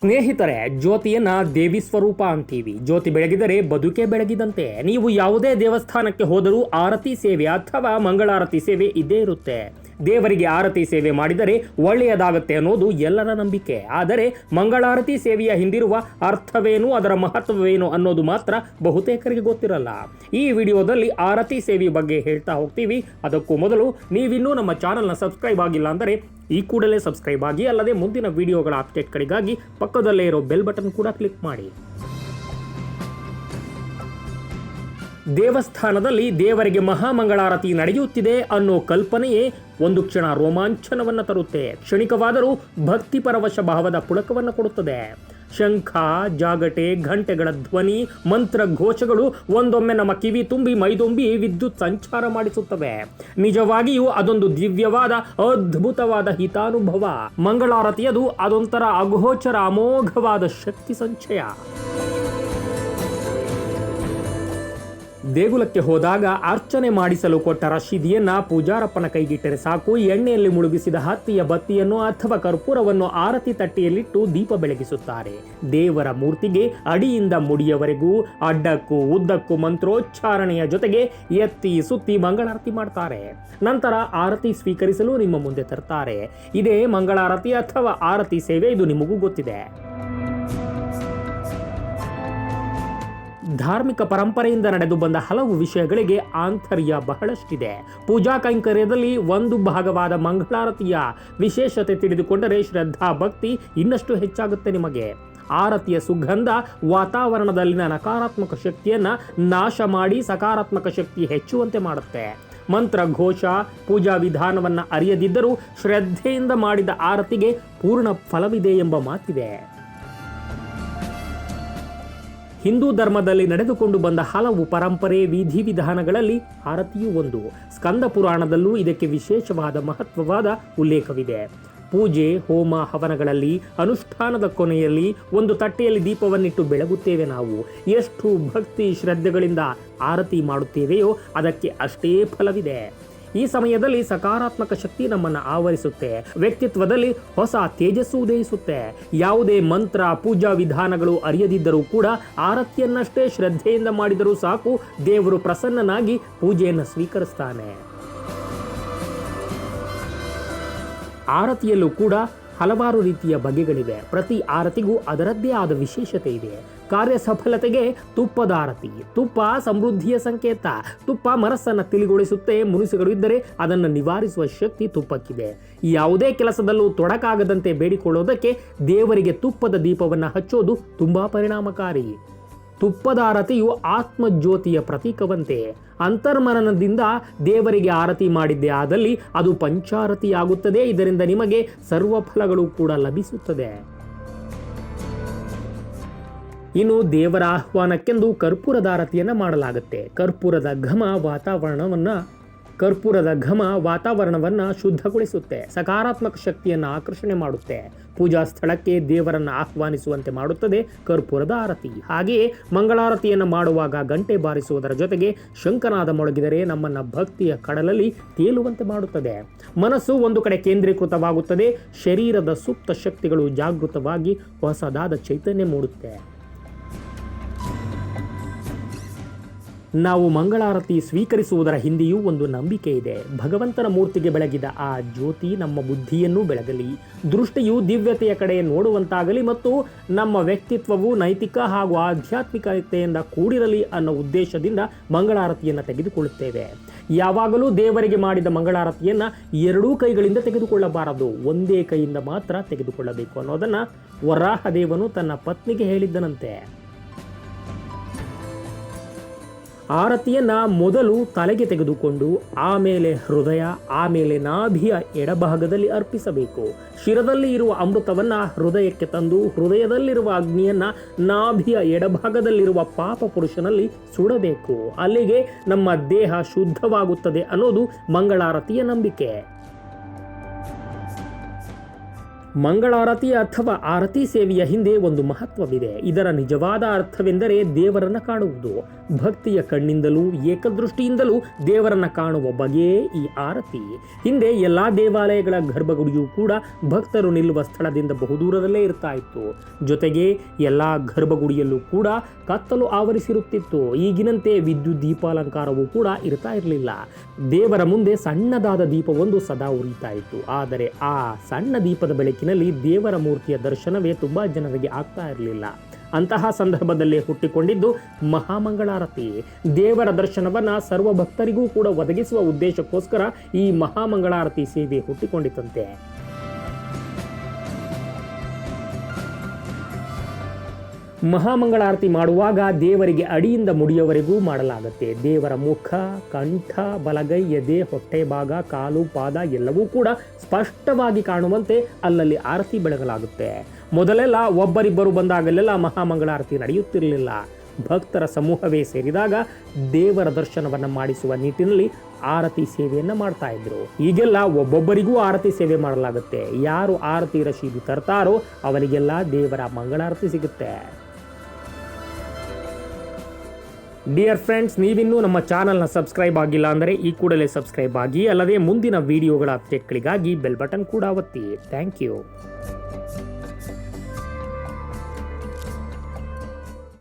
ಸ್ನೇಹಿತರೆ, ಜ್ಯೋತಿಯನ್ನ ದೇವಿ ಸ್ವರೂಪ ಅಂತೀವಿ. ಜ್ಯೋತಿ ಬೆಳಗಿದರೆ ಬದುಕೆ ಬೆಳಗಿದಂತೆ. ನೀವು ಯಾವುದೇ ದೇವಸ್ಥಾನಕ್ಕೆ ಹೋದರೂ ಆರತಿ ಸೇವೆ ಅಥವಾ ಮಂಗಳಾರತಿ ಸೇವೆ ಇದ್ದೇ ಇರುತ್ತೆ. ದೇವರಿಗೆ ಆರತಿ ಸೇವೆ ಮಾಡಿದರೆ ಒಳ್ಳೆಯದಾಗತ್ತೆ ಅನ್ನೋದು ಎಲ್ಲರ ನಂಬಿಕೆ. ಆದರೆ ಮಂಗಳಾರತಿ ಸೇವೆಯ ಹಿಂದಿರುವ ಅರ್ಥವೇನು, ಅದರ ಮಹತ್ವವೇನು ಅನ್ನೋದು ಮಾತ್ರ ಬಹುತೇಕರಿಗೆ ಗೊತ್ತಿರಲ್ಲ. ಈ ವಿಡಿಯೋದಲ್ಲಿ ಆರತಿ ಸೇವೆಯ ಬಗ್ಗೆ ಹೇಳ್ತಾ ಹೋಗ್ತೀವಿ. ಅದಕ್ಕೂ ಮೊದಲು ನೀವಿನ್ನೂ ನಮ್ಮ ಚಾನಲ್ನ ಸಬ್ಸ್ಕ್ರೈಬ್ ಆಗಿಲ್ಲ ಅಂದರೆ ಈ ಕೂಡಲೇ ಸಬ್ಸ್ಕ್ರೈಬ್ ಆಗಿ, ಅಲ್ಲದೆ ಮುಂದಿನ ವಿಡಿಯೋಗಳ ಅಪ್ಡೇಟ್ಗಳಿಗಾಗಿ ಪಕ್ಕದಲ್ಲೇ ಇರೋ ಬೆಲ್ ಬಟನ್ ಕೂಡ ಕ್ಲಿಕ್ ಮಾಡಿ. ದೇವಸ್ಥಾನದಲ್ಲಿ ದೇವರಿಗೆ ಮಹಾಮಂಗಳಾರತಿ ನಡೆಯುತ್ತಿದೆ ಅನ್ನೋ ಕಲ್ಪನೆಯೇ ಒಂದು ಕ್ಷಣ ರೋಮಾಂಚನವನ್ನು ತರುತ್ತೆ. ಕ್ಷಣಿಕವಾದರೂ ಭಕ್ತಿ ಪರವಶ ಭಾವದ ಪುಳಕವನ್ನು ಕೊಡುತ್ತದೆ. ಶಂಖ, ಜಾಗಟೆ, ಘಂಟೆಗಳ ಧ್ವನಿ, ಮಂತ್ರ ಘೋಷಗಳು ಒಂದೊಮ್ಮೆ ನಮ್ಮ ಕಿವಿ ತುಂಬಿ ಮೈದುಂಬಿ ವಿದ್ಯುತ್ ಸಂಚಾರ ಮಾಡಿಸುತ್ತವೆ. ನಿಜವಾಗಿಯೂ ಅದೊಂದು ದಿವ್ಯವಾದ, ಅದ್ಭುತವಾದ ಹಿತಾನುಭವ. ಮಂಗಳಾರತಿಯದು ಅದೊಂಥರ ಅಗೋಚರ ಅಮೋಘವಾದ ಶಕ್ತಿ ಸಂಚಯ. ದೇಗುಲಕ್ಕೆ ಹೋದಾಗ ಅರ್ಚನೆ ಮಾಡಿಸಲು ಕೊಟ್ಟ ರಶೀದಿಯನ್ನ ಪೂಜಾರಪ್ಪನ ಕೈಗಿಟ್ಟರೆ ಸಾಕು. ಎಣ್ಣೆಯಲ್ಲಿ ಮುಳುಗಿಸಿದ ಹತ್ತಿಯ ಬತ್ತಿಯನ್ನು ಅಥವಾ ಕರ್ಪೂರವನ್ನು ಆರತಿ ತಟ್ಟೆಯಲ್ಲಿಟ್ಟು ದೀಪ ಬೆಳಗಿಸುತ್ತಾರೆ. ದೇವರ ಮೂರ್ತಿಗೆ ಅಡಿಯಿಂದ ಮುಡಿಯವರೆಗೂ ಅಡ್ಡಕ್ಕೂ ಉದ್ದಕ್ಕೂ ಮಂತ್ರೋಚ್ಚಾರಣೆಯ ಜೊತೆಗೆ ಎತ್ತಿ ಸುತ್ತಿ ಮಂಗಳಾರತಿ ಮಾಡ್ತಾರೆ. ನಂತರ ಆರತಿ ಸ್ವೀಕರಿಸಲು ನಿಮ್ಮ ಮುಂದೆ ತರ್ತಾರೆ. ಇದೇ ಮಂಗಳಾರತಿ ಅಥವಾ ಆರತಿ ಸೇವೆ. ಇದು ನಿಮಗೂ ಗೊತ್ತಿದೆ. ಧಾರ್ಮಿಕ ಪರಂಪರೆಯಿಂದ ನಡೆದು ಬಂದ ಹಲವು ವಿಷಯಗಳಿಗೆ ಆಂತರ್ಯ ಬಹಳಷ್ಟಿದೆ. ಪೂಜಾ ಕೈಂಕರ್ಯದಲ್ಲಿ ಒಂದು ಭಾಗವಾದ ಮಂಗಳಾರತಿಯ ವಿಶೇಷತೆ ತಿಳಿದುಕೊಂಡರೆ ಶ್ರದ್ಧಾ ಭಕ್ತಿ ಇನ್ನಷ್ಟು ಹೆಚ್ಚಾಗುತ್ತೆ ನಿಮಗೆ. ಆರತಿಯ ಸುಗಂಧ ವಾತಾವರಣದಲ್ಲಿನ ನಕಾರಾತ್ಮಕ ಶಕ್ತಿಯನ್ನ ನಾಶ ಮಾಡಿ ಸಕಾರಾತ್ಮಕ ಶಕ್ತಿ ಹೆಚ್ಚುವಂತೆ ಮಾಡುತ್ತೆ. ಮಂತ್ರ ಘೋಷ, ಪೂಜಾ ವಿಧಾನವನ್ನ ಅರಿಯದಿದ್ದರೂ ಶ್ರದ್ಧೆಯಿಂದ ಮಾಡಿದ ಆರತಿಗೆ ಪೂರ್ಣ ಫಲವಿದೆ ಎಂಬ ಮಾತಿದೆ. ಹಿಂದೂ ಧರ್ಮದಲ್ಲಿ ನಡೆದುಕೊಂಡು ಬಂದ ಹಲವು ಪರಂಪರೆ ವಿಧಿವಿಧಾನಗಳಲ್ಲಿ ಆರತಿಯೂ ಒಂದು. ಸ್ಕಂದ ಪುರಾಣದಲ್ಲೂ ಇದಕ್ಕೆ ವಿಶೇಷವಾದ ಮಹತ್ವವಾದ ಉಲ್ಲೇಖವಿದೆ. ಪೂಜೆ, ಹೋಮ, ಹವನಗಳಲ್ಲಿ ಅನುಷ್ಠಾನದ ಕೊನೆಯಲ್ಲಿ ಒಂದು ತಟ್ಟೆಯಲ್ಲಿ ದೀಪವನ್ನಿಟ್ಟು ಬೆಳಗುತ್ತೇವೆ. ನಾವು ಎಷ್ಟು ಭಕ್ತಿ ಶ್ರದ್ಧೆಗಳಿಂದ ಆರತಿ ಮಾಡುತ್ತೇವೆಯೋ ಅದಕ್ಕೆ ಅಷ್ಟೇ ಫಲವಿದೆ. ಈ ಸಮಯದಲ್ಲಿ ಸಕಾರಾತ್ಮಕ ಶಕ್ತಿ ನಮ್ಮನ್ನು ಆವರಿಸುತ್ತೆ. ವ್ಯಕ್ತಿತ್ವದಲ್ಲಿ ಹೊಸ ತೇಜಸ್ಸು ಉದಯಿಸುತ್ತೆ. ಯಾವುದೇ ಮಂತ್ರ, ಪೂಜಾ ವಿಧಾನಗಳು ಅರಿಯದಿದ್ದರೂ ಕೂಡ ಆರತಿಯನ್ನಷ್ಟೇ ಶ್ರದ್ಧೆಯಿಂದ ಮಾಡಿದರೂ ಸಾಕು, ದೇವರು ಪ್ರಸನ್ನನಾಗಿ ಪೂಜೆಯನ್ನು ಸ್ವೀಕರಿಸ್ತಾನೆ. ಆರತಿಯಲ್ಲೂ ಕೂಡ ಹಲವಾರು ರೀತಿಯ ಬಗೆಗಳಿವೆ. ಪ್ರತಿ ಆರತಿಗೂ ಅದರದ್ದೇ ಆದ ವಿಶೇಷತೆ ಇದೆ. ಕಾರ್ಯ ಸಫಲತೆಗೆ ತುಪ್ಪದ ಆರತಿ. ತುಪ್ಪ ಸಮೃದ್ಧಿಯ ಸಂಕೇತ. ತುಪ್ಪ ಮನಸ್ಸನ್ನು ತಿಳಿಗೊಳಿಸುತ್ತೆ. ಮುನಿಸುಗಳು ಇದ್ದರೆ ಅದನ್ನು ನಿವಾರಿಸುವ ಶಕ್ತಿ ತುಪ್ಪಕ್ಕಿದೆ. ಯಾವುದೇ ಕೆಲಸದಲ್ಲೂ ತೊಡಕಾಗದಂತೆ ಬೇಡಿಕೊಳ್ಳೋದಕ್ಕೆ ದೇವರಿಗೆ ತುಪ್ಪದ ದೀಪವನ್ನು ಹಚ್ಚೋದು ತುಂಬಾ ಪರಿಣಾಮಕಾರಿ. ತುಪ್ಪದ ಆರತಿಯು ಆತ್ಮಜ್ಯೋತಿಯ ಪ್ರತೀಕವಂತೆ. ಅಂತರ್ಮನನದಿಂದ ದೇವರಿಗೆ ಆರತಿ ಮಾಡಿದ್ದೇ ಆದಲ್ಲಿ ಅದು ಪಂಚಾರತಿ ಆಗುತ್ತದೆ. ಇದರಿಂದ ನಿಮಗೆ ಸರ್ವ ಫಲಗಳು ಕೂಡ ಲಭಿಸುತ್ತದೆ. ಇನ್ನು ದೇವರ ಆಹ್ವಾನಕ್ಕೆಂದು ಕರ್ಪೂರದ ಆರತಿಯನ್ನು ಮಾಡಲಾಗುತ್ತೆ. ಕರ್ಪೂರದ ಘಮ ವಾತಾವರಣವನ್ನು ಶುದ್ಧಗೊಳಿಸುತ್ತೆ. ಸಕಾರಾತ್ಮಕ ಶಕ್ತಿಯನ್ನು ಆಕರ್ಷಣೆ ಮಾಡುತ್ತೆ. ಪೂಜಾ ಸ್ಥಳಕ್ಕೆ ದೇವರನ್ನು ಆಹ್ವಾನಿಸುವಂತೆ ಮಾಡುತ್ತದೆ ಕರ್ಪೂರದ ಆರತಿ. ಹಾಗೆಯೇ ಮಂಗಳಾರತಿಯನ್ನು ಮಾಡುವಾಗ ಗಂಟೆ ಬಾರಿಸುವುದರ ಜೊತೆಗೆ ಶಂಖನಾದ ಮೊಳಗಿದರೆ ನಮ್ಮನ್ನು ಭಕ್ತಿಯ ಕಡಲಲ್ಲಿ ತೇಲುವಂತೆ ಮಾಡುತ್ತದೆ. ಮನಸ್ಸು ಒಂದು ಕಡೆ ಕೇಂದ್ರೀಕೃತವಾಗುತ್ತದೆ. ಶರೀರದ ಸುಪ್ತ ಶಕ್ತಿಗಳು ಜಾಗೃತವಾಗಿ ಹೊಸದಾದ ಚೈತನ್ಯ ಮೂಡುತ್ತೆ. ನಾವು ಮಂಗಳಾರತಿ ಸ್ವೀಕರಿಸುವುದರ ಹಿಂದೆಯೂ ಒಂದು ನಂಬಿಕೆ ಇದೆ. ಭಗವಂತನ ಮೂರ್ತಿಗೆ ಬೆಳಗಿದ ಆ ಜ್ಯೋತಿ ನಮ್ಮ ಬುದ್ಧಿಯನ್ನು ಬೆಳಗಲಿ, ದೃಷ್ಟಿಯು ದಿವ್ಯತೆಯ ಕಡೆ ನೋಡುವಂತಾಗಲಿ ಮತ್ತು ನಮ್ಮ ವ್ಯಕ್ತಿತ್ವವು ನೈತಿಕ ಹಾಗೂ ಆಧ್ಯಾತ್ಮಿಕತೆಯಿಂದ ಕೂಡಿರಲಿ ಅನ್ನೋ ಉದ್ದೇಶದಿಂದ ಮಂಗಳಾರತಿಯನ್ನು ತೆಗೆದುಕೊಳ್ಳುತ್ತೇವೆ. ಯಾವಾಗಲೂ ದೇವರಿಗೆ ಮಾಡಿದ ಮಂಗಳಾರತಿಯನ್ನು ಎರಡೂ ಕೈಗಳಿಂದ ತೆಗೆದುಕೊಳ್ಳಬಾರದು, ಒಂದೇ ಕೈಯಿಂದ ಮಾತ್ರ ತೆಗೆದುಕೊಳ್ಳಬೇಕು ಅನ್ನೋದನ್ನು ವರಾಹದೇವನು ತನ್ನ ಪತ್ನಿಗೆ ಹೇಳಿದ್ದನಂತೆ. ಆರತಿಯನ್ನ ಮೊದಲು ತಲೆಗೆ ತೆಗೆದುಕೊಂಡು ಆಮೇಲೆ ಹೃದಯ, ಆಮೇಲೆ ನಾಭಿಯ ಎಡಭಾಗದಲ್ಲಿ ಅರ್ಪಿಸಬೇಕು. ಶಿರದಲ್ಲಿ ಇರುವ ಅಮೃತವನ್ನ ಹೃದಯಕ್ಕೆ ತಂದು ಹೃದಯದಲ್ಲಿರುವ ಅಗ್ನಿಯನ್ನ ನಾಭಿಯ ಎಡಭಾಗದಲ್ಲಿರುವ ಪಾಪ ಪುರುಷನಲ್ಲಿ ಸುಡಬೇಕು. ಅಲ್ಲಿಗೆ ನಮ್ಮ ದೇಹ ಶುದ್ಧವಾಗುತ್ತದೆ ಅನ್ನೋದು ಮಂಗಳಾರತಿಯ ನಂಬಿಕೆ. ಮಂಗಳಾರತಿ ಅಥವಾ ಆರತಿ ಸೇವೆಯ ಹಿಂದೆ ಒಂದು ಮಹತ್ವವಿದೆ. ಇದರ ನಿಜವಾದ ಅರ್ಥವೆಂದರೆ ದೇವರನ್ನ ಕಾಣುವುದು. ಭಕ್ತಿಯ ಕಣ್ಣಿಂದಲೂ ಏಕದೃಷ್ಟಿಯಿಂದಲೂ ದೇವರನ್ನ ಕಾಣುವ ಬಗೆಯೇ ಈ ಆರತಿ. ಹಿಂದೆ ಎಲ್ಲಾ ದೇವಾಲಯಗಳ ಗರ್ಭಗುಡಿಯೂ ಕೂಡ ಭಕ್ತರು ನಿಲ್ಲುವ ಸ್ಥಳದಿಂದ ಬಹುದೂರದಲ್ಲೇ ಇರ್ತಾ ಇತ್ತು. ಜೊತೆಗೆ ಎಲ್ಲಾ ಗರ್ಭಗುಡಿಯಲ್ಲೂ ಕೂಡ ಕತ್ತಲು ಆವರಿಸಿರುತ್ತಿತ್ತು. ಈಗಿನಂತೆ ವಿದ್ಯುತ್ ದೀಪಾಲಂಕಾರವೂ ಕೂಡ ಇರ್ತಾ ಇರಲಿಲ್ಲ. ದೇವರ ಮುಂದೆ ಸಣ್ಣದಾದ ದೀಪವೊಂದು ಸದಾ ಉರಿತಾ ಇತ್ತು. ಆದರೆ ಆ ಸಣ್ಣ ದೀಪದ ಬೆಳಕಿನಲ್ಲಿ ದೇವರ ಮೂರ್ತಿಯ ದರ್ಶನವೇ ತುಂಬಾ ಜನರಿಗೆ ಆಗ್ತಾ ಇರಲಿಲ್ಲ. ಅಂತಹ ಸಂದರ್ಭದಲ್ಲೇ ಹುಟ್ಟಿಕೊಂಡಿದ್ದು ಮಹಾಮಂಗಳಾರತಿ. ದೇವರ ದರ್ಶನವನ್ನ ಸರ್ವ ಭಕ್ತರಿಗೂ ಕೂಡ ಒದಗಿಸುವ ಉದ್ದೇಶಕ್ಕೋಸ್ಕರ ಈ ಮಹಾಮಂಗಳಾರತಿ ಸೇವೆ ಹುಟ್ಟಿಕೊಂಡಿತಂತೆ. ಮಹಾಮಂಗಳಾರತಿ ಮಾಡುವಾಗ ದೇವರಿಗೆ ಅಡಿಯಿಂದ ಮುಡಿಯವರೆಗೂ ಮಾಡಲಾಗುತ್ತೆ. ದೇವರ ಮುಖ, ಕಂಠ, ಬಲಗೈ, ಎದೆ, ಹೊಟ್ಟೆ ಭಾಗ, ಕಾಲು, ಪಾದ ಎಲ್ಲವೂ ಕೂಡ ಸ್ಪಷ್ಟವಾಗಿ ಕಾಣುವಂತೆ ಅಲ್ಲಲ್ಲಿ ಆರತಿ ಬೆಳಗಲಾಗುತ್ತೆ. ಮೊದಲೆಲ್ಲ ಒಬ್ಬರಿಬ್ಬರು ಬಂದಾಗಲೆಲ್ಲ ಮಹಾಮಂಗಳಾರತಿ ನಡೆಯುತ್ತಿರಲಿಲ್ಲ. ಭಕ್ತರ ಸಮೂಹವೇ ಸೇರಿದಾಗ ದೇವರ ದರ್ಶನವನ್ನು ಮಾಡಿಸುವ ನಿಟ್ಟಿನಲ್ಲಿ ಆರತಿ ಸೇವೆಯನ್ನು ಮಾಡ್ತಾ ಇದ್ರು. ಈಗೆಲ್ಲ ಒಬ್ಬೊಬ್ಬರಿಗೂ ಆರತಿ ಸೇವೆ ಮಾಡಲಾಗುತ್ತೆ. ಯಾರು ಆರತಿ ರಶೀದಿ ತರ್ತಾರೋ ಅವನಿಗೆಲ್ಲ ದೇವರ ಮಂಗಳಾರತಿ ಸಿಗುತ್ತೆ. ಡಿಯರ್ ಫ್ರೆಂಡ್ಸ್, ನೀವಿನ್ನೂ ನಮ್ಮ ಚಾನಲ್ನ ಸಬ್ಸ್ಕ್ರೈಬ್ ಆಗಿಲ್ಲ ಅಂದರೆ ಈ ಕೂಡಲೇ ಸಬ್ಸ್ಕ್ರೈಬ್ ಆಗಿ. ಅಲ್ಲದೆ ಮುಂದಿನ ವಿಡಿಯೋಗಳ ಅಪ್ಡೇಟ್ಗಳಿಗಾಗಿ ಬೆಲ್ ಬಟನ್ ಕೂಡ ಒತ್ತಿ. Thank you.